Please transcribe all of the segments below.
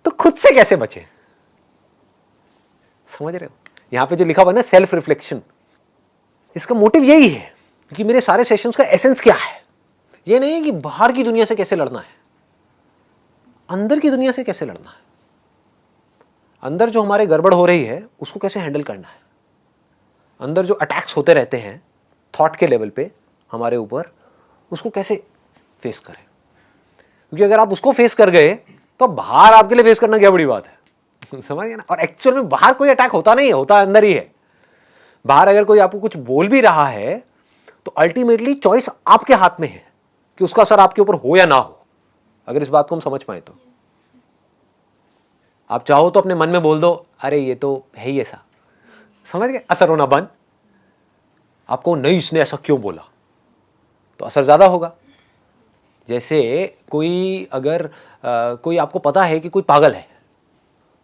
तो खुद से कैसे बचे? समझ रहे हो? यहां पे जो लिखा हुआ है ना सेल्फ रिफ्लेक्शन, इसका मोटिव यही है कि मेरे सारे सेशंस का एसेंस क्या है। ये नहीं है कि बाहर की दुनिया से कैसे लड़ना है, अंदर की दुनिया से कैसे लड़ना है, अंदर जो हमारे गड़बड़ हो रही है उसको कैसे हैंडल करना है, अंदर जो अटैक्स होते रहते हैं थॉट के लेवल पे हमारे ऊपर, उसको कैसे फेस करें। क्योंकि अगर आप उसको फेस कर गए तो बाहर आपके लिए फेस करना क्या बड़ी बात है। समझ गए ना? और एक्चुअल में बाहर कोई अटैक होता नहीं है, होता अंदर ही है। बाहर अगर कोई आपको कुछ बोल भी रहा है तो अल्टीमेटली चॉइस आपके हाथ में है कि उसका असर आपके ऊपर हो या ना हो। अगर इस बात को हम समझ पाए तो आप चाहो तो अपने मन में बोल दो, अरे ये तो है ही ऐसा, समझ गए, असर होना बंद। आपको नहीं इसने ऐसा क्यों बोला, तो असर ज्यादा होगा। जैसे कोई अगर कोई आपको पता है कि कोई पागल है,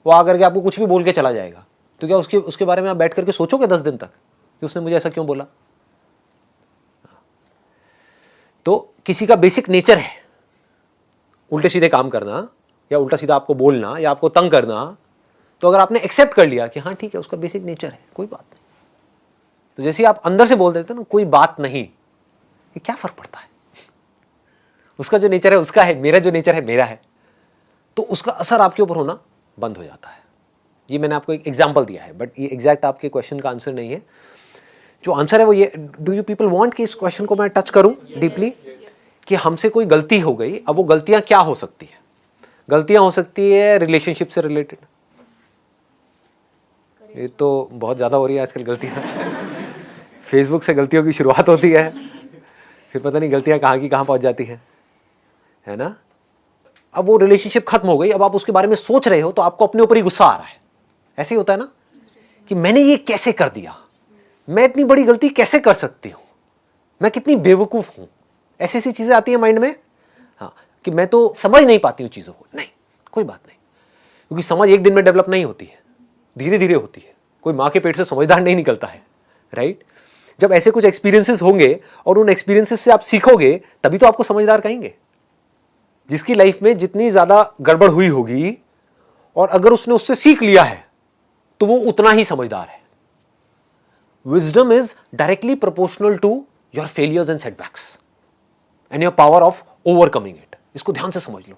वो आकर के आपको कुछ भी बोल के चला जाएगा, तो क्या उसके बारे में आप बैठ करके सोचोगे 10 दिन तक कि उसने मुझे ऐसा क्यों बोला? तो किसी का बेसिक नेचर है उल्टे सीधे काम करना, या उल्टा सीधा आपको बोलना, या आपको तंग करना। तो अगर आपने एक्सेप्ट कर लिया कि हाँ ठीक है उसका बेसिक नेचर है, कोई बात नहीं, तो जैसे आप अंदर से बोल देते हो ना कोई बात नहीं, ये क्या फर्क पड़ता है, उसका जो नेचर है उसका है, मेरा जो नेचर है मेरा है, तो उसका असर आपके ऊपर होना बंद हो जाता है। ये मैंने आपको एक एग्जांपल दिया है, बट ये एग्जैक्ट आपके क्वेश्चन का आंसर नहीं है। जो आंसर है वो ये, डू यू पीपल वांट कि इस क्वेश्चन को मैं टच करूं डीपली, कि हमसे कोई गलती हो गई, अब वो गलतियां क्या हो सकती है? गलतियां हो सकती है रिलेशनशिप से रिलेटेड, ये तो बहुत ज्यादा हो रही है आजकल गलतियां। फेसबुक से गलतियों की शुरुआत होती है, फिर पता नहीं गलतियां कहाँ की कहाँ पहुंच जाती हैं, है ना? अब वो रिलेशनशिप खत्म हो गई, अब आप उसके बारे में सोच रहे हो तो आपको अपने ऊपर ही गुस्सा आ रहा है। ऐसे ही होता है ना कि मैंने ये कैसे कर दिया, मैं इतनी बड़ी गलती कैसे कर सकती हूं, मैं कितनी बेवकूफ हूं, ऐसी ऐसी चीजें आती है माइंड में। हाँ, कि मैं तो समझ नहीं पाती हूँ चीजों को। नहीं, कोई बात नहीं, क्योंकि समझ एक दिन में डेवलप नहीं होती है, धीरे धीरे होती है। कोई माँ के पेट से समझदार नहीं निकलता है, राइट? जब ऐसे कुछ एक्सपीरियंसेस होंगे और उन एक्सपीरियंसेस से आप सीखोगे, तभी तो आपको समझदार कहेंगे। जिसकी लाइफ में जितनी ज्यादा गड़बड़ हुई होगी और अगर उसने उससे सीख लिया है तो वो उतना ही समझदार है। Wisdom is directly proportional to your failures and setbacks and your power of overcoming it. इसको ध्यान से समझ लो।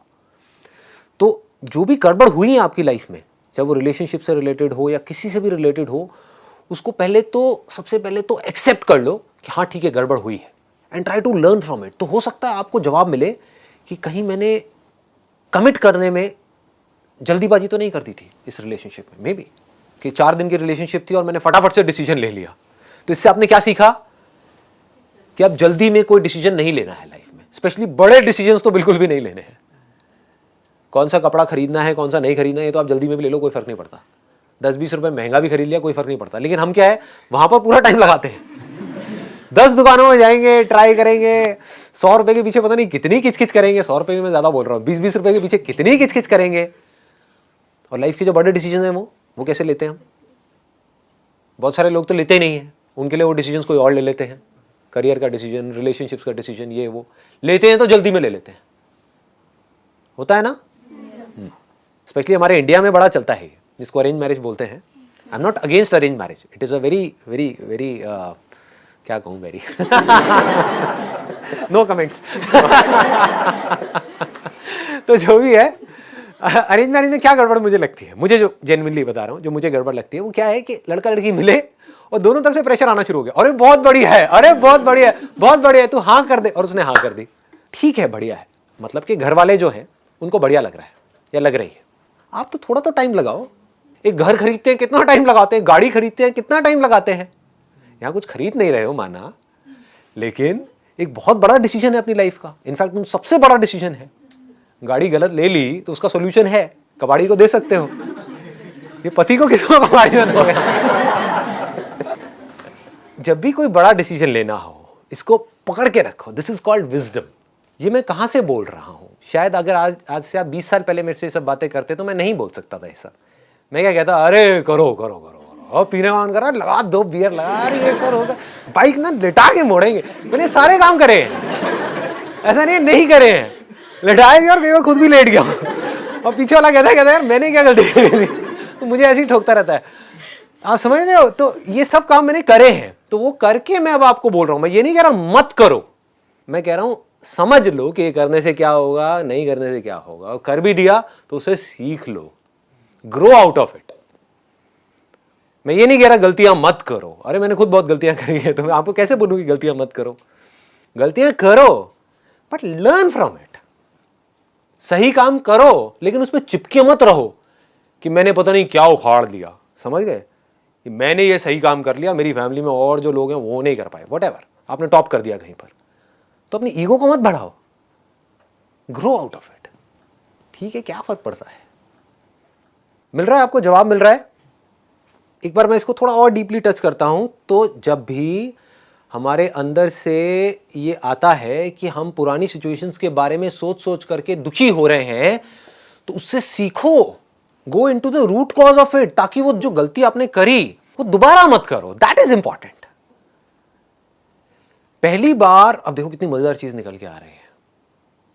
तो जो भी गड़बड़ हुई है आपकी लाइफ में, चाहे वो रिलेशनशिप से रिलेटेड हो या किसी से भी रिलेटेड हो, उसको सबसे पहले तो एक्सेप्ट कर लो कि हाँ ठीक है गड़बड़ हुई है, and try to learn from it. तो हो सकता है आपको जवाब मिले कि कहीं मैंने कमिट करने में जल्दीबाजी तो नहीं कर दी थी इस रिलेशनशिप में, मे बी कि 4 दिन की रिलेशनशिप थी और मैंने फटाफट से डिसीजन ले लिया। तो इससे आपने क्या सीखा कि अब जल्दी में कोई डिसीजन नहीं लेना है लाइफ में, स्पेशली बड़े डिसीजंस तो बिल्कुल भी नहीं लेने हैं। कौन सा कपड़ा खरीदना है, कौन सा नहीं खरीदना है, ये तो आप जल्दी में भी ले लो, कोई फर्क नहीं पड़ता। 10-20 रुपए महंगा भी खरीद लिया, कोई फर्क नहीं पड़ता। लेकिन हम क्या है, वहां पर पूरा टाइम लगाते हैं। 10 दुकानों में जाएंगे, ट्राई करेंगे, 100 रुपए के पीछे पता नहीं कितनी किचकिच करेंगे। 100 रुपए में मैं ज्यादा बोल रहा हूँ, 20-20 रुपए के पीछे कितनी किचकिच करेंगे। और लाइफ के जो बड़े डिसीजन है वो कैसे लेते हैं हम? बहुत सारे लोग तो लेते ही नहीं है, उनके लिए वो डिसीजन कोई और ले लेते हैं। करियर का डिसीजन, रिलेशनशिप्स का डिसीजन, ये वो लेते हैं तो जल्दी में ले लेते हैं। होता है ना? स्पेशली हमारे इंडिया में बड़ा चलता है, जिसको अरेंज मैरिज बोलते हैं। I am not against arrange marriage, it is a very very very क्या कहूँ, वेरी नो कमेंट्स। तो जो भी है, अरेंज मैरिज में क्या गड़बड़ मुझे लगती है, मुझे जो जेन्युइनली बता रहा हूँ, जो मुझे गड़बड़ लगती है वो क्या है कि लड़का लड़की मिले और दोनों तरफ से प्रेशर आना शुरू हो गया। अरे बहुत बढ़िया है, अरे बहुत बढ़िया है, बहुत बढ़िया है, तू हाँ कर दे, और उसने हाँ कर दी। ठीक है, बढ़िया है, मतलब कि घर वाले जो हैं उनको बढ़िया लग रहा है या लग रही है। आप तो थोड़ा तो टाइम लगाओ। एक घर खरीदते हैं कितना टाइम लगाते हैं, गाड़ी खरीदते हैं कितना टाइम लगाते हैं। यहाँ कुछ खरीद नहीं रहे हो माना, लेकिन एक बहुत बड़ा डिसीजन है अपनी लाइफ का। इनफैक्ट सबसे बड़ा डिसीजन है। गाड़ी गलत ले ली तो उसका सोल्यूशन है, कबाड़ी को दे सकते हो। ये पति को किसको कबाड़ी में दोगे? जब भी कोई बड़ा डिसीजन लेना हो, इसको पकड़ के रखो। This is called wisdom. ये मैं कहां से बोल रहा हूं? शायद अगर आज से आप 20 साल पहले मेरे से सब बातें करते तो मैं नहीं बोल सकता था ऐसा। मैं क्या कहता, अरे करो करो करो और पीने मान करा, लगा 2 बियर लगा, ये करो, बाइक ना लिटा के मोड़ेंगे। मैंने सारे काम करे हैं, ऐसा नहीं करे हैं, लिटाए भी और कई बार खुद भी लेट गया और पीछे वाला कहता है यार मैंने क्या गलती करी थी, तो मुझे ऐसे ही ठोकता रहता है। आप समझ रहे हो? तो ये सब काम मैंने करे हैं, तो वो करके मैं अब आपको बोल रहा हूं। मैं ये नहीं कह रहा मत करो, मैं कह रहा हूं समझ लो कि करने से क्या होगा, नहीं करने से क्या होगा, और कर भी दिया तो उसे सीख लो, ग्रो आउट ऑफ इट। मैं ये नहीं कह रहा गलतियां मत करो, अरे मैंने खुद बहुत गलतियां करी है, तो मैं आपको कैसे बोलूं कि गलतियां मत करो? गलतियां करो बट लर्न फ्रॉम इट। सही काम करो लेकिन उसमें चिपके मत रहो कि मैंने पता नहीं क्या उखाड़ दिया। समझ गए? कि मैंने ये सही काम कर लिया, मेरी फैमिली में और जो लोग हैं वो नहीं कर पाए, व्हाटएवर, आपने टॉप कर दिया कहीं पर, तो अपनी ईगो को मत बढ़ाओ, ग्रो आउट ऑफ इट। ठीक है, क्या फर्क पड़ता है? मिल रहा है आपको जवाब? मिल रहा है? एक बार मैं इसको थोड़ा और डीपली टच करता हूं। तो जब भी हमारे अंदर से ये आता है कि हम पुरानी सिचुएशंस के बारे में सोच सोच करके दुखी हो रहे हैं, तो उससे सीखो, go into the root cause of it, ताकि वो जो गलती आपने करी वो दोबारा मत करो। That is important. पहली बार, अब देखो कितनी मजेदार चीज निकल के आ रही है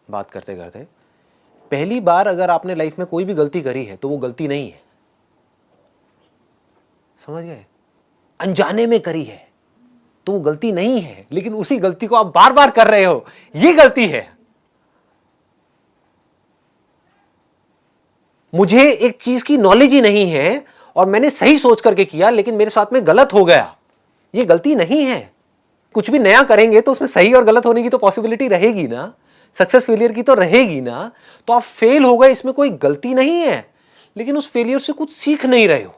बात करते करते। पहली बार अगर आपने लाइफ में कोई भी गलती करी है तो वो गलती नहीं है। समझ गए? अनजाने में करी है तो वो गलती नहीं है, लेकिन उसी गलती को आप बार बार कर रहे हो, ये गलती है। मुझे एक चीज की नॉलेज ही नहीं है और मैंने सही सोच करके किया लेकिन मेरे साथ में गलत हो गया, ये गलती नहीं है। कुछ भी नया करेंगे तो उसमें सही और गलत होने की तो पॉसिबिलिटी रहेगी ना, सक्सेस फेलियर की तो रहेगी ना। तो आप फेल हो गए, इसमें कोई गलती नहीं है, लेकिन उस फेलियर से कुछ सीख नहीं रहे हो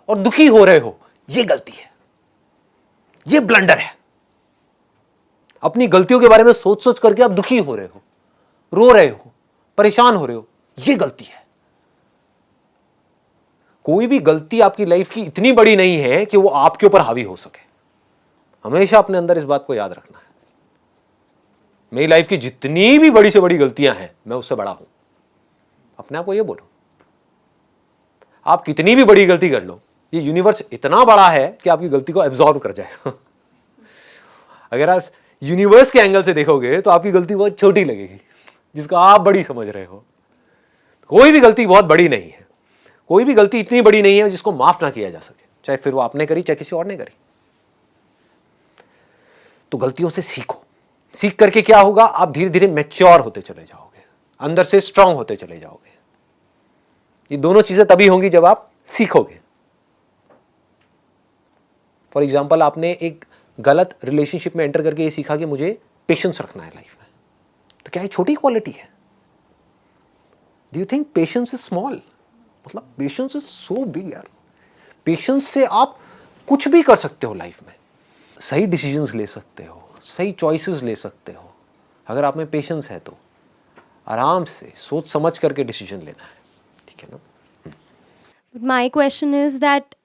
और दुखी हो रहे हो, ये गलती है, ये ब्लंडर है। अपनी गलतियों के बारे में सोच सोच करके आप दुखी हो रहे हो, रो रहे हो, परेशान हो रहे हो, ये गलती है। कोई भी गलती आपकी लाइफ की इतनी बड़ी नहीं है कि वो आपके ऊपर हावी हो सके। हमेशा अपने अंदर इस बात को याद रखना है। मेरी लाइफ की जितनी भी बड़ी से बड़ी गलतियां हैं, मैं उससे बड़ा हूं। अपने आप को ये बोलो, आप कितनी भी बड़ी गलती कर लो, ये यूनिवर्स इतना बड़ा है कि आपकी गलती को एब्जॉर्ब कर जाए। अगर आप यूनिवर्स के एंगल से देखोगे तो आपकी गलती बहुत छोटी लगेगी, जिसको आप बड़ी समझ रहे हो। कोई भी गलती बहुत बड़ी नहीं है, कोई भी गलती इतनी बड़ी नहीं है जिसको माफ ना किया जा सके, चाहे फिर वो आपने करी चाहे किसी और ने करी। तो गलतियों से सीखो। सीख करके क्या होगा? आप धीरे धीरे मैच्योर होते चले जाओगे, अंदर से स्ट्रांग होते चले जाओगे। ये दोनों चीजें तभी होंगी जब आप सीखोगे। फॉर एग्जाम्पल, आपने एक गलत रिलेशनशिप में एंटर करके ये सीखा कि मुझे पेशेंस रखना है लाइफ में, तो क्या ये छोटी क्वालिटी है? Do you think patience is small? मतलब पेशेंस इज सो बिग यार। पेशेंस से आप कुछ भी कर सकते हो लाइफ में, सही डिसीजंस ले सकते हो, सही चॉइसेस ले सकते हो। अगर आप में पेशेंस है तो आराम से सोच समझ करके डिसीजन लेना है, ठीक है ना? My question is that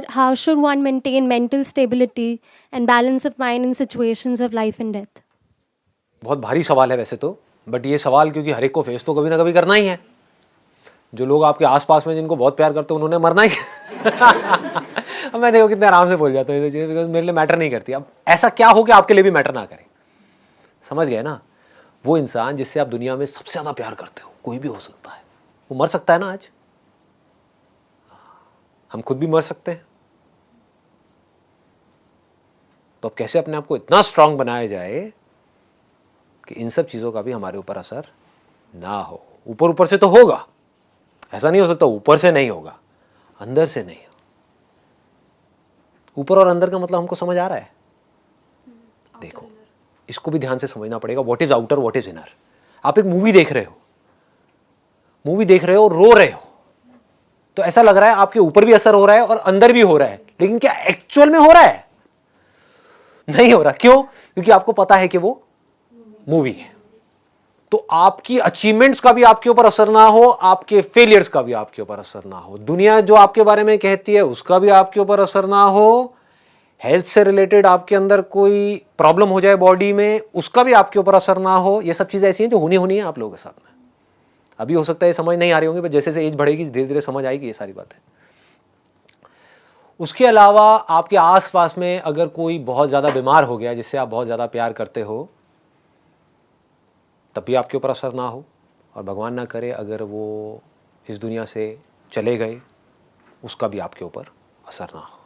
how should one maintain mental stability and balance of mind in situations of life and death? बहुत भारी सवाल है वैसे तो, बट ये सवाल क्योंकि हर एक को फेस तो कभी ना कभी करना ही है। जो लोग आपके आसपास में जिनको बहुत प्यार करते हैं उन्होंने मरना ही अब मैं देखो कितने आराम से बोल जाता हूँ ये चीज़, बिकॉज मेरे लिए मैटर नहीं करती। अब ऐसा क्या हो कि आपके लिए भी मैटर ना करे? समझ गए ना? वो इंसान जिससे आप दुनिया में सबसे ज़्यादा प्यार करते हो, कोई भी हो सकता है, वो मर सकता है ना। आज हम खुद भी मर सकते हैं। तो अब कैसे अपने आप को इतना स्ट्रांग बनाया जाए कि इन सब चीज़ों का भी हमारे ऊपर असर ना हो? ऊपर ऊपर से तो होगा, ऐसा नहीं हो सकता ऊपर से नहीं होगा, अंदर से नहीं। ऊपर और अंदर का मतलब हमको समझ आ रहा है? देखो, इसको भी ध्यान से समझना पड़ेगा। What is outer, what is inner. आप एक मूवी देख रहे हो, रो रहे हो, तो ऐसा लग रहा है आपके ऊपर भी असर हो रहा है और अंदर भी हो रहा है, लेकिन क्या एक्चुअल में हो रहा है? नहीं हो रहा। क्यों? क्योंकि आपको पता है कि वो मूवी है। तो आपकी अचीवमेंट्स का भी आपके ऊपर असर ना हो, आपके फेलियर्स का भी आपके ऊपर असर ना हो, दुनिया जो आपके बारे में कहती है उसका भी आपके ऊपर असर ना हो, हेल्थ से रिलेटेड आपके अंदर कोई प्रॉब्लम हो जाए बॉडी में, उसका भी आपके ऊपर असर ना हो। ये सब चीजें ऐसी हैं जो होनी है आप लोगों के साथ में। अभी हो सकता है ये समझ नहीं आ रही होंगी, पर जैसे जैसे एज बढ़ेगी धीरे धीरे समझ आएगी ये सारी बातें। उसके अलावा आपके आसपास में अगर कोई बहुत ज्यादा बीमार हो गया जिससे आप बहुत ज्यादा प्यार करते हो, तब भी आपके ऊपर असर ना हो। और भगवान ना करे अगर वो इस दुनिया से चले गए, उसका भी आपके ऊपर असर ना हो।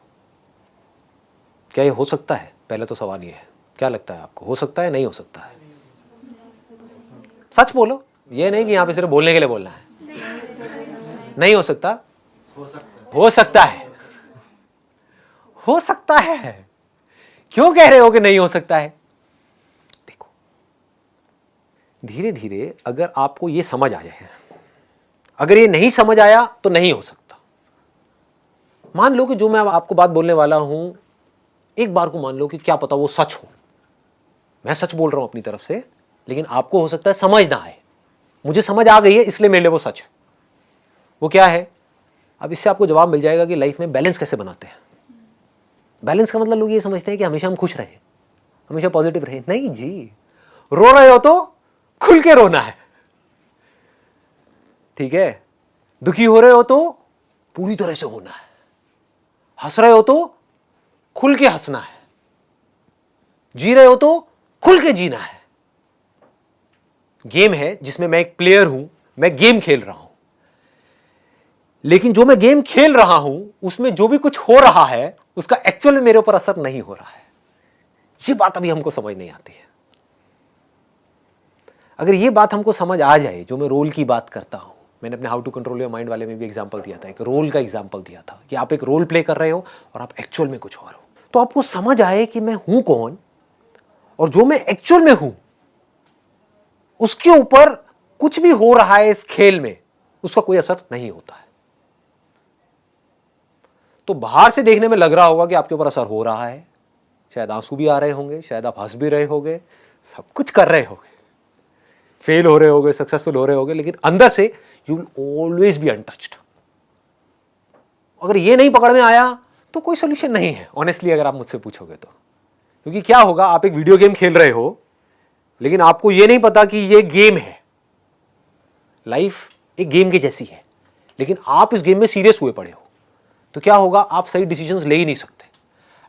क्या ये हो सकता है? पहले तो सवाल ये है, क्या लगता है आपको, हो सकता है, नहीं हो सकता है? सच बोलो, ये नहीं कि यहां पे सिर्फ बोलने के लिए बोलना है। नहीं हो सकता? हो सकता है। हो सकता है। क्यों कह रहे हो कि नहीं हो सकता है? देखो, धीरे धीरे अगर आपको ये समझ आ जाए, अगर ये नहीं समझ आया तो नहीं हो सकता। मान लो कि जो मैं आपको बात बोलने वाला हूं, एक बार को मान लो कि क्या पता वो सच हो, मैं सच बोल रहा हूं अपनी तरफ से, लेकिन आपको हो सकता है समझ ना आए। मुझे समझ आ गई है इसलिए मेरे लिए वो सच है। वो क्या है? अब इससे आपको जवाब मिल जाएगा कि लाइफ में बैलेंस कैसे बनाते हैं। बैलेंस का मतलब लोग ये समझते हैं कि हमेशा हम खुश रहें, हमेशा पॉजिटिव रहें। नहीं जी, रो रहे हो तो खुल के रोना है, ठीक है? दुखी हो रहे हो तो पूरी तरह से होना है, हंस रहे हो तो खुल के हंसना है, जी रहे हो तो खुल के जीना है। गेम है जिसमें मैं एक प्लेयर हूं, मैं गेम खेल रहा हूं, लेकिन जो मैं गेम खेल रहा हूं उसमें जो भी कुछ हो रहा है उसका एक्चुअल में मेरे ऊपर असर नहीं हो रहा है। ये बात अभी हमको समझ नहीं आती है। अगर ये बात हमको समझ आ जाए, जो मैं रोल की बात करता हूं, मैंने अपने how to control your mind वाले में भी एग्जांपल दिया था, एक रोल का एग्जांपल दिया था कि आप एक रोल प्ले कर रहे हो और आप एक्चुअल में कुछ और हो। तो आपको समझ आए कि मैं हूं कौन और जो मैं एक्चुअल में हूं उसके ऊपर कुछ भी हो रहा है इस खेल में, उसका कोई असर नहीं होता है। तो बाहर से देखने में लग रहा होगा कि आपके ऊपर असर हो रहा है, शायद आंसू भी आ रहे होंगे, शायद आप हंस भी रहे होंगे, सब कुछ कर रहे होंगे, फेल हो रहे होंगे, सक्सेसफुल हो रहे होंगे, लेकिन अंदर से you will always be untouched. अगर ये नहीं पकड़ में आया तो कोई सोल्यूशन नहीं है, ऑनेस्टली अगर आप मुझसे पूछोगे तो। क्योंकि क्या होगा, आप एक वीडियो गेम खेल रहे हो लेकिन आपको यह नहीं पता कि यह गेम है। लाइफ एक गेम की जैसी है, लेकिन आप इस गेम में सीरियस हुए पड़े हो, तो क्या होगा, आप सही डिसीजंस ले ही नहीं सकते।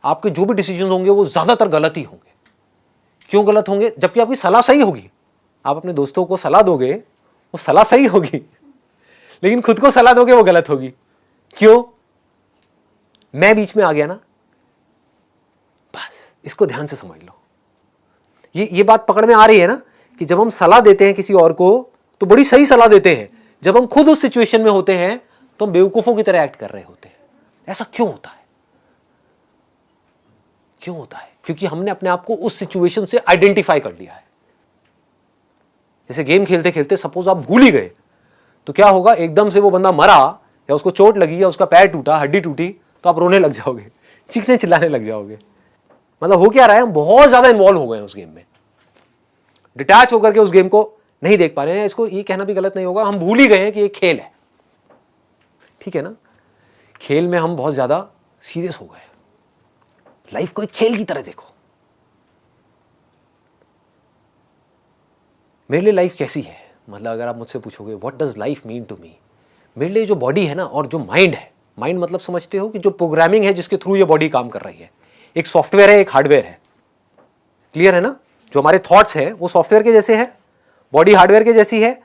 आपके जो भी डिसीजंस होंगे वो ज्यादातर गलत ही होंगे। क्यों गलत होंगे? जबकि आपकी सलाह सही होगी। आप अपने दोस्तों को सलाह दोगे, वो सलाह सही होगी, लेकिन खुद को सलाह दोगे वो गलत होगी। क्यों? मैं बीच में आ गया ना। बस इसको ध्यान से समझ लो। ये बात पकड़ में आ रही है ना, कि जब हम सलाह देते हैं किसी और को तो बड़ी सही सलाह देते हैं, जब हम खुद उस सिचुएशन में होते हैं तो हम बेवकूफों की तरह एक्ट कर रहे होते हैं। ऐसा क्यों होता है? क्यों होता है? क्योंकि हमने अपने आप को उस सिचुएशन से आइडेंटिफाई कर लिया है। जैसे गेम खेलते खेलते सपोज आप भूल ही गए, तो क्या होगा, एकदम से वो बंदा मरा या उसको चोट लगी या उसका पैर टूटा, हड्डी टूटी, तो आप रोने लग जाओगे, चीखने चिल्लाने लग जाओगे। मतलब हो क्या रहा है, हम बहुत ज्यादा इन्वॉल्व हो गए हैं उस गेम में, डिटैच होकर के उस गेम को नहीं देख पा रहे हैं। इसको ये कहना भी गलत नहीं होगा, हम भूल ही गए हैं कि ये खेल है, ठीक है ना। खेल में हम बहुत ज्यादा सीरियस हो गए। लाइफ को एक खेल की तरह देखो। मेरे लिए लाइफ कैसी है, मतलब अगर आप मुझसे पूछोगे what does life mean to me, मेरे लिए जो बॉडी है ना और जो माइंड है, माइंड मतलब समझते हो कि जो प्रोग्रामिंग है जिसके थ्रू ये बॉडी काम कर रही है, एक सॉफ्टवेयर है, एक हार्डवेयर है। क्लियर है ना? जो हमारे थॉट्स हैं वो सॉफ्टवेयर के जैसे है, बॉडी हार्डवेयर के जैसी है।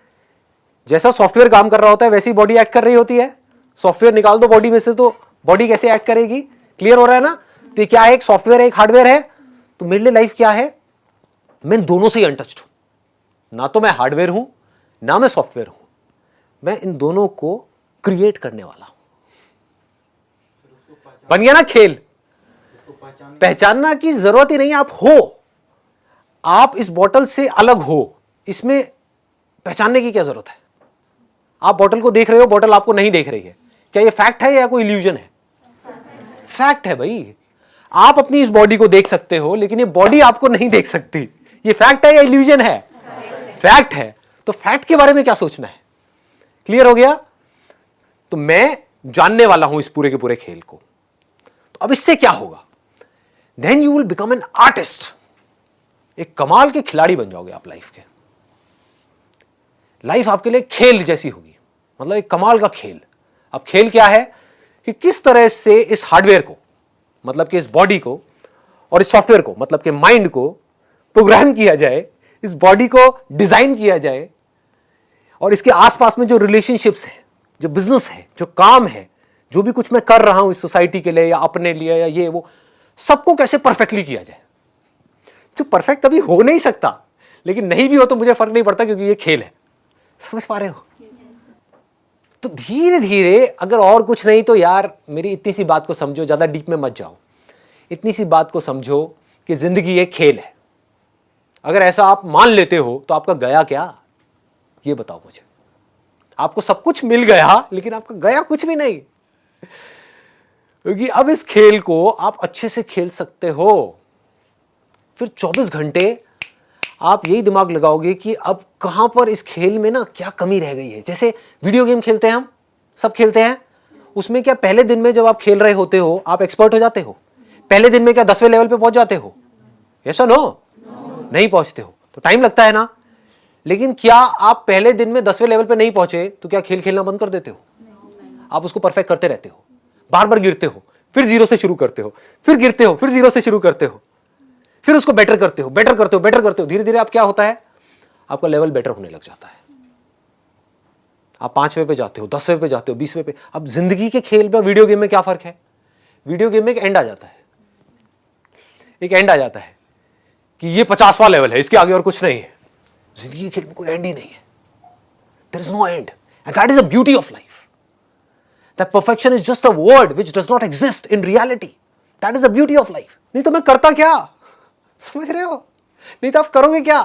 जैसा सॉफ्टवेयर काम कर रहा होता है वैसी बॉडी एक्ट कर रही होती है। सॉफ्टवेयर निकाल दो बॉडी में से तो बॉडी कैसे एक्ट करेगी? क्लियर हो रहा है ना? तो ये क्या है, एक सॉफ्टवेयर है, एक हार्डवेयर है। तो मेरे लिए लाइफ क्या है, मैं दोनों से ही अनटच्ड हूं। ना तो मैं हार्डवेयर हूं ना मैं सॉफ्टवेयर हूं, मैं इन दोनों को क्रिएट करने वाला हूं। बन गया ना खेल। पहचानना की जरूरत ही नहीं, आप हो, आप इस बोतल से अलग हो, इसमें पहचानने की क्या जरूरत है? आप बोतल को देख रहे हो, बोतल आपको नहीं देख रही है, क्या ये फैक्ट है या कोई इल्यूजन है? फैक्ट है भाई। आप अपनी इस बॉडी को देख सकते हो लेकिन ये बॉडी आपको नहीं देख सकती। ये फैक्ट है या इल्यूजन है? फैक्ट है। तो फैक्ट के बारे में क्या सोचना है? क्लियर हो गया? तो मैं जानने वाला हूं इस पूरे के पूरे खेल को। तो अब इससे क्या होगा? Then you will become an artist. एक कमाल के खिलाड़ी बन जाओगे आप लाइफ के। लाइफ आपके लिए खेल जैसी होगी, मतलब एक कमाल का खेल। अब खेल क्या है कि किस तरह से इस हार्डवेयर को, मतलब कि इस बॉडी को, और इस सॉफ्टवेयर को, मतलब कि माइंड को प्रोग्राम किया जाए, इस बॉडी को डिजाइन किया जाए, और इसके आसपास में जो रिलेशनशिप्स हैं जो बिजनेस है, जो काम है, जो भी कुछ मैं कर रहा हूं इस सोसाइटी के लिए या अपने लिए या ये वो, सबको कैसे परफेक्टली किया जाए। जो परफेक्ट कभी हो नहीं सकता, लेकिन नहीं भी हो तो मुझे फर्क नहीं पड़ता, क्योंकि ये खेल है। समझ पा रहे हो? तो धीरे धीरे, अगर और कुछ नहीं तो यार मेरी इतनी सी बात को समझो, ज्यादा डीप में मत जाओ, इतनी सी बात को समझो कि जिंदगी एक खेल है। अगर ऐसा आप मान लेते हो तो आपका गया क्या, ये बताओ मुझे। आपको सब कुछ मिल गया लेकिन आपका गया कुछ भी नहीं, क्योंकि अब इस खेल को आप अच्छे से खेल सकते हो। फिर 24 घंटे आप यही दिमाग लगाओगे कि अब कहां पर इस खेल में ना क्या कमी रह गई है। जैसे वीडियो गेम खेलते हैं, हम सब खेलते हैं, उसमें क्या पहले दिन में जब आप खेल रहे होते हो आप एक्सपर्ट हो जाते हो? पहले दिन में क्या 10वें लेवल पे पहुंच जाते हो? ऐसा नो, नहीं पहुंचते हो, तो टाइम लगता है ना। लेकिन क्या आप पहले दिन में 10वें लेवल पे नहीं पहुंचे तो क्या खेल खेलना बंद कर देते हो? आप उसको परफेक्ट करते रहते हो, बार बार गिरते हो, फिर जीरो से शुरू करते हो, फिर गिरते हो, फिर जीरो से शुरू करते हो, फिर उसको बेटर करते हो, बेटर करते हो, बेटर करते हो। धीरे धीरे आप क्या होता है, आपका लेवल बेटर होने लग जाता है। आप 5वें पे जाते हो, 10वें पे जाते हो, 20वें पे। अब जिंदगी के खेल में वीडियो गेम में क्या फर्क है? वीडियो गेम में एक एंड आ जाता है, एक एंड आ जाता है कि ये 50वां लेवल है, इसके आगे और कुछ नहीं है। जिंदगी के खेल में कोई एंड ही नहीं है। There is no end, and that is the beauty of life. That perfection is just a word which does not exist in reality. That is the beauty of life. नहीं तो मैं करता क्या? समझ रहे हो? नहीं तो आप करोगे क्या?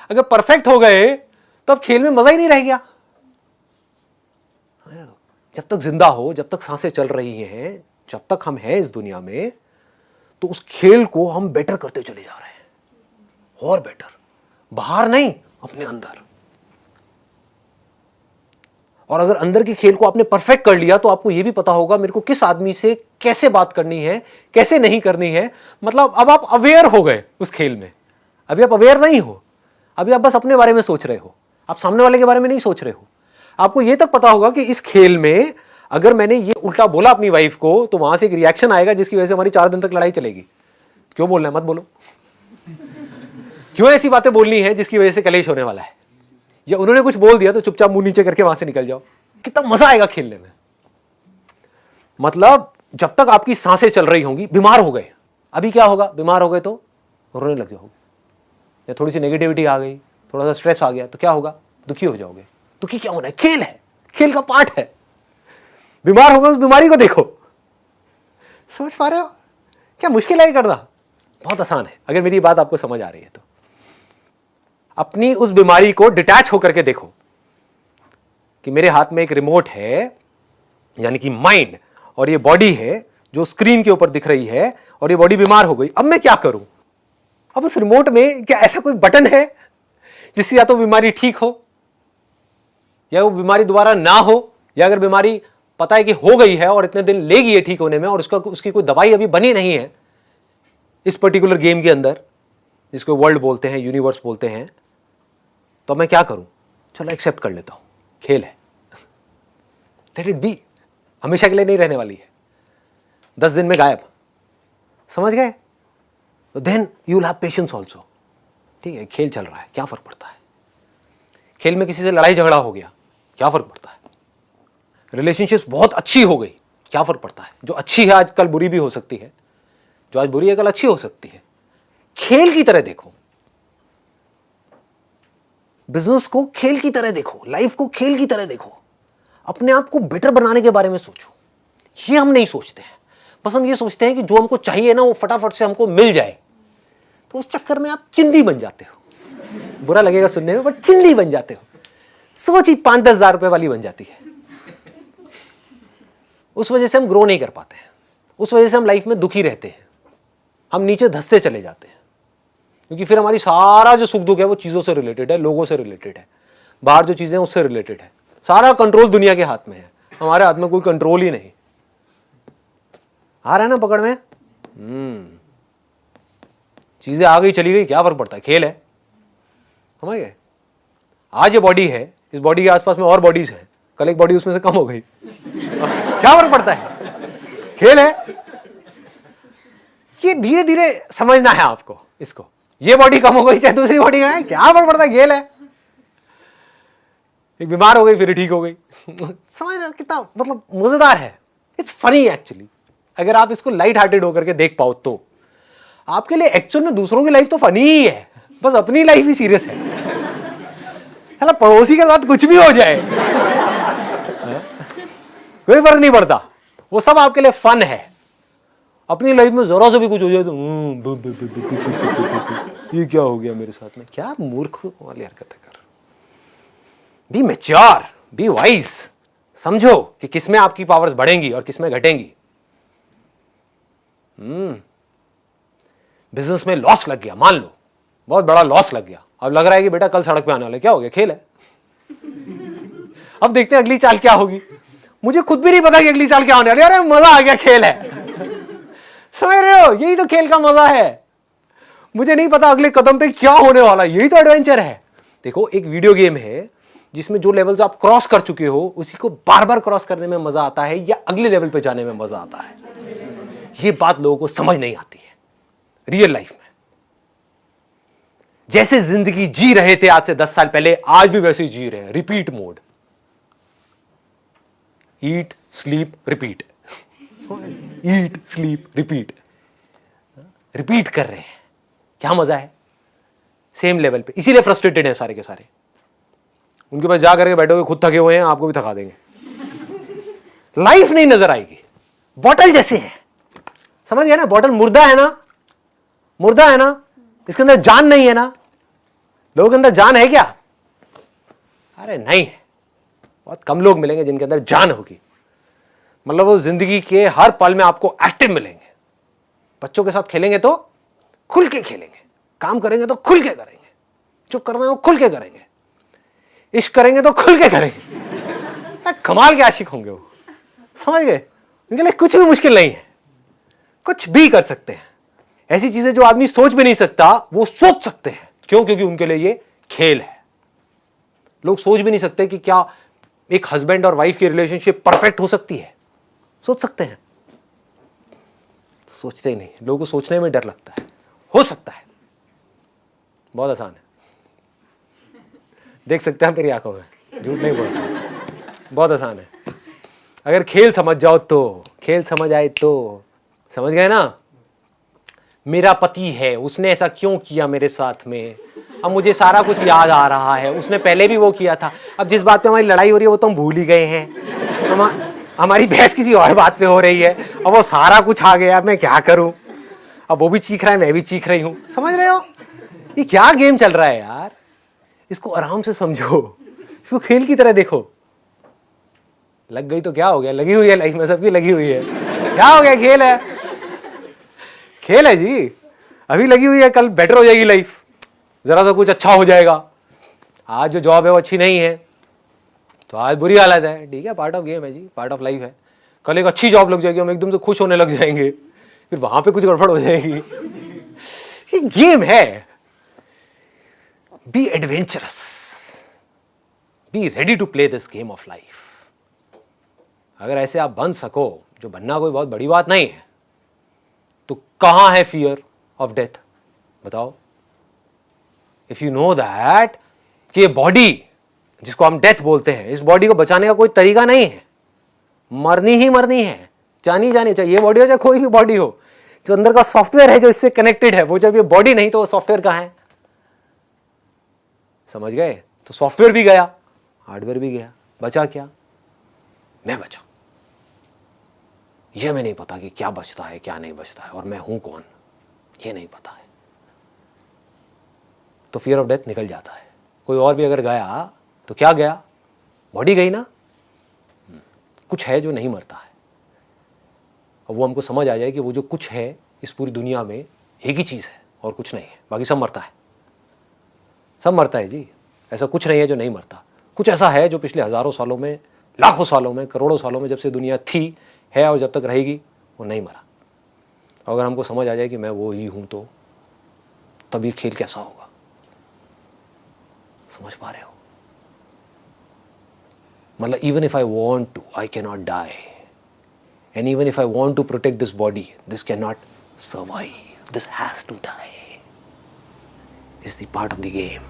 अगर परफेक्ट हो गए तो अब खेल में मजा ही नहीं रह गया। जब तक जिंदा हो, जब तक सांसें चल रही हैं, जब तक हम हैं इस दुनिया में, तो उस खेल को हम बेटर करते चले जा रहे हैं, और बेटर, बाहर नहीं, अपने अंदर। और अगर अंदर के खेल को आपने परफेक्ट कर लिया तो आपको यह भी पता होगा मेरे को किस आदमी से कैसे बात करनी है, कैसे नहीं करनी है। मतलब अब आप अवेयर हो गए उस खेल में। अभी आप अवेयर नहीं हो, अभी आप बस अपने बारे में सोच रहे हो, आप सामने वाले के बारे में नहीं सोच रहे हो। आपको यह तक पता होगा कि इस खेल में अगर मैंने ये उल्टा बोला अपनी वाइफ को तो वहां से एक रिएक्शन आएगा जिसकी वजह से हमारी 4 दिन तक लड़ाई चलेगी। क्यों बोलना है? मत बोलो। क्यों ऐसी बातें बोलनी है जिसकी वजह से कलेश होने वाला है? या उन्होंने कुछ बोल दिया तो चुपचाप मुंह नीचे करके वहां से निकल जाओ। कितना मजा आएगा खेलने में। मतलब जब तक आपकी सांसें चल रही होंगी, बीमार हो गए, अभी क्या होगा? बीमार हो गए तो रोने लग जाओगे, या थोड़ी सी नेगेटिविटी आ गई, थोड़ा सा स्ट्रेस आ गया तो क्या होगा? दुखी हो जाओगे। दुखी क्या होना है? खेल है, खेल का पार्ट है। बीमार हो गए, उस बीमारी को देखो। समझ पा रहे हो? क्या मुश्किल है करना? बहुत आसान है, अगर मेरी बात आपको समझ आ रही है तो। अपनी उस बीमारी को डिटैच होकर के देखो कि मेरे हाथ में एक रिमोट है, यानी कि माइंड, और ये बॉडी है जो स्क्रीन के ऊपर दिख रही है, और ये बॉडी बीमार हो गई। अब मैं क्या करूं? अब उस रिमोट में क्या ऐसा कोई बटन है जिससे या तो बीमारी ठीक हो, या वो बीमारी दोबारा ना हो, या अगर बीमारी पता है कि हो गई है और इतने दिन लेगी है ठीक होने में, और उसकी कोई दवाई अभी बनी नहीं है इस पर्टिकुलर गेम के अंदर, जिसको वर्ल्ड बोलते हैं, यूनिवर्स बोलते हैं, तो मैं क्या करूं? चलो एक्सेप्ट कर लेता हूं, खेल है, लेट इट बी। हमेशा के लिए नहीं रहने वाली है, 10 दिन में गायब। समझ गए? तो then you will have patience also. ठीक है, खेल चल रहा है, क्या फर्क पड़ता है? खेल में किसी से लड़ाई झगड़ा हो गया, क्या फर्क पड़ता है? रिलेशनशिप्स बहुत अच्छी हो गई, क्या फर्क पड़ता है? जो अच्छी है आज कल बुरी भी हो सकती है, जो आज बुरी है कल अच्छी हो सकती है। खेल की तरह देखो, बिजनेस को खेल की तरह देखो, लाइफ को खेल की तरह देखो, अपने आप को बेटर बनाने के बारे में सोचो। ये हम नहीं सोचते हैं, बस हम ये सोचते हैं कि जो हमको चाहिए ना वो फटाफट से हमको मिल जाए। तो उस चक्कर में आप चिंदी बन जाते हो। बुरा लगेगा सुनने में, बट चिंदी बन जाते हो। सोच ही 5-10 हजार रुपए वाली बन जाती है। उस वजह से हम ग्रो नहीं कर पाते हैं, उस वजह से हम लाइफ में दुखी रहते हैं, हम नीचे धंसते चले जाते हैं। क्योंकि फिर हमारी सारा जो सुख दुख है वो चीजों से रिलेटेड है, लोगों से रिलेटेड है, बाहर जो चीजें हैं उससे रिलेटेड है। सारा कंट्रोल दुनिया के हाथ में है, हमारे हाथ में कोई कंट्रोल ही नहीं। आ रहा है ना पकड़ में? चीजें आ गई चली गई, क्या फर्क पड़ता है? खेल है। समझ गए? आज ये बॉडी है, इस बॉडी के आसपास में और बॉडीज हैं, कल एक बॉडी उसमें से कम हो गई, क्या फर्क पड़ता है? खेल है। ये धीरे धीरे समझना है आपको इसको। ये बॉडी कम हो गई चाहे दूसरी बॉडी है, क्या फर्क पड़ता है? खेल है। एक बीमार हो गई फिर ठीक हो गई। समझ रहे हो कितना मतलब मजेदार है। इट्स फनी एक्चुअली, अगर आप इसको लाइट हार्टेड होकर के देख पाओ तो आपके लिए एक्चुअल में दूसरों की लाइफ तो फनी ही है, बस अपनी लाइफ ही सीरियस है। है पड़ोसी के साथ कुछ भी हो जाए कोई फर्क नहीं पड़ता, वो सब आपके लिए फन है। अपनी लाइफ में जरा सा भी कुछ हो जाए तो ये क्या हो गया मेरे साथ में, क्या मूर्ख वाली हरकतें कर। बी मैच्योर, बी वाइज, समझो कि किसमें आपकी पावर्स बढ़ेंगी और किसमें घटेंगी। बिजनेस में लॉस लग गया, मान लो बहुत बड़ा लॉस लग गया, अब लग रहा है कि बेटा कल सड़क पे आने वाले, क्या हो गया, खेल है। अब देखते हैं अगली चाल क्या होगी। मुझे खुद भी नहीं पता कि अगली चाल क्या होने वाली है, अरे मजा आ गया, खेल है। समझ रहे हो, यही तो खेल का मजा है। मुझे नहीं पता अगले कदम पे क्या होने वाला, यही तो एडवेंचर है। देखो एक वीडियो गेम है जिसमें जो लेवल्स आप क्रॉस कर चुके हो उसी को बार बार क्रॉस करने में मजा आता है या अगले लेवल पे जाने में मजा आता है। ये बात लोगों को समझ नहीं आती है रियल लाइफ में। जैसे जिंदगी जी रहे थे आज से 10 साल पहले, आज भी वैसे ही जी रहे हैं, repeat mode, eat sleep repeat, eat sleep repeat, repeat कर रहे हैं। क्या मजा है, सेम लेवल पे, इसीलिए फ्रस्ट्रेटेड है सारे के सारे। उनके पास जा करके बैठोगे, खुद थके हुए हैं, आपको भी थका देंगे। लाइफ नहीं नजर आएगी, बॉटल जैसे है, समझ गया ना। बॉटल मुर्दा है ना, मुर्दा है ना, इसके अंदर जान नहीं है ना। लोगों के अंदर जान है क्या? अरे नहीं है, बहुत कम लोग मिलेंगे जिनके अंदर जान होगी। मतलब वो जिंदगी के हर पल में आपको एक्टिव मिलेंगे। बच्चों के साथ खेलेंगे तो खुल के खेलेंगे, काम करेंगे तो खुल के करेंगे, चुप करना है वो खुल के करेंगे, इश्क करेंगे तो खुल के करेंगे। कमाल के आशिक होंगे वो, समझ गए। उनके लिए कुछ भी मुश्किल नहीं है, कुछ भी कर सकते हैं। ऐसी चीजें जो आदमी सोच भी नहीं सकता वो सोच सकते हैं। क्यों? क्योंकि उनके लिए ये खेल है। लोग सोच भी नहीं सकते कि क्या एक हस्बैंड और वाइफ की रिलेशनशिप परफेक्ट हो सकती है। सोच सकते हैं, सोचते ही नहीं। लोगों को सोचने में डर लगता है। हो सकता है, बहुत आसान है, देख सकते हैं मेरी आंखों में, झूठ नहीं बोलता, बहुत आसान है। अगर खेल समझ जाओ तो, खेल समझ आए तो, समझ गए ना। मेरा पति है, उसने ऐसा क्यों किया मेरे साथ में, अब मुझे सारा कुछ याद आ रहा है, उसने पहले भी वो किया था। अब जिस बात पे हमारी लड़ाई हो रही है वो तो हम भूल ही गए हैं। हमारी बहस किसी और बात पे हो रही है, अब वो सारा कुछ आ गया, मैं क्या करूं। अब वो भी चीख रहा है, मैं भी चीख रही हूं। समझ रहे हो ये क्या गेम चल रहा है यार। इसको आराम से समझो, इसको खेल की तरह देखो। लग गई तो क्या हो गया, लगी हुई है लाइफ में, सबकी लगी हुई है, क्या हो गया, खेल है, खेल है जी। अभी लगी हुई है, कल बेटर हो जाएगी लाइफ, जरा सा कुछ अच्छा हो जाएगा। आज जो जॉब है वो अच्छी नहीं है तो आज बुरी हालत है, ठीक है, पार्ट ऑफ गेम है जी, पार्ट ऑफ लाइफ है। कल एक अच्छी जॉब लग जाएगी, हम एकदम से खुश होने लग जाएंगे, फिर वहां पे कुछ गड़बड़ हो जाएगी। ये गेम है। Be adventurous, be ready to play this game of life. अगर ऐसे आप बन सको, जो बनना कोई बहुत बड़ी बात नहीं है, तो कहां है फियर ऑफ डेथ, बताओ। इफ यू नो दैट कि ये बॉडी जिसको हम डेथ बोलते हैं, इस बॉडी को बचाने का कोई तरीका नहीं है, मरनी ही मरनी है, जानी जानी चाहिए। ये बॉडी हो चाहे कोई भी बॉडी हो, जो अंदर का सॉफ्टवेयर है जो इससे कनेक्टेड है, वो जब ये बॉडी नहीं तो वो सॉफ्टवेयर कहां है, समझ गए। तो सॉफ्टवेयर भी गया, हार्डवेयर भी गया, बचा क्या, मैं बचा। ये मैं नहीं पता कि क्या बचता है क्या नहीं बचता है, और मैं हूं कौन ये नहीं पता है। तो फियर ऑफ डेथ निकल जाता है। कोई और भी अगर गया तो क्या गया, बॉडी गई ना। कुछ है जो नहीं मरता है, और वो हमको समझ आ जाए कि वो जो कुछ है इस पूरी दुनिया में एक ही चीज है और कुछ नहीं है, बाकी सब मरता है। सब मरता है जी, ऐसा कुछ नहीं है जो नहीं मरता। कुछ ऐसा है जो पिछले हजारों सालों में, लाखों सालों में, करोड़ों सालों में, जब से दुनिया थी, है और जब तक रहेगी, वो नहीं मरा। अगर हमको समझ आ जाए कि मैं वो ही हूं तो तभी खेल कैसा होगा, समझ पा रहे हो। मतलब even if I want to, I can not die, and even if I want to protect this body, this can not survive, this has to die, is the part of the game.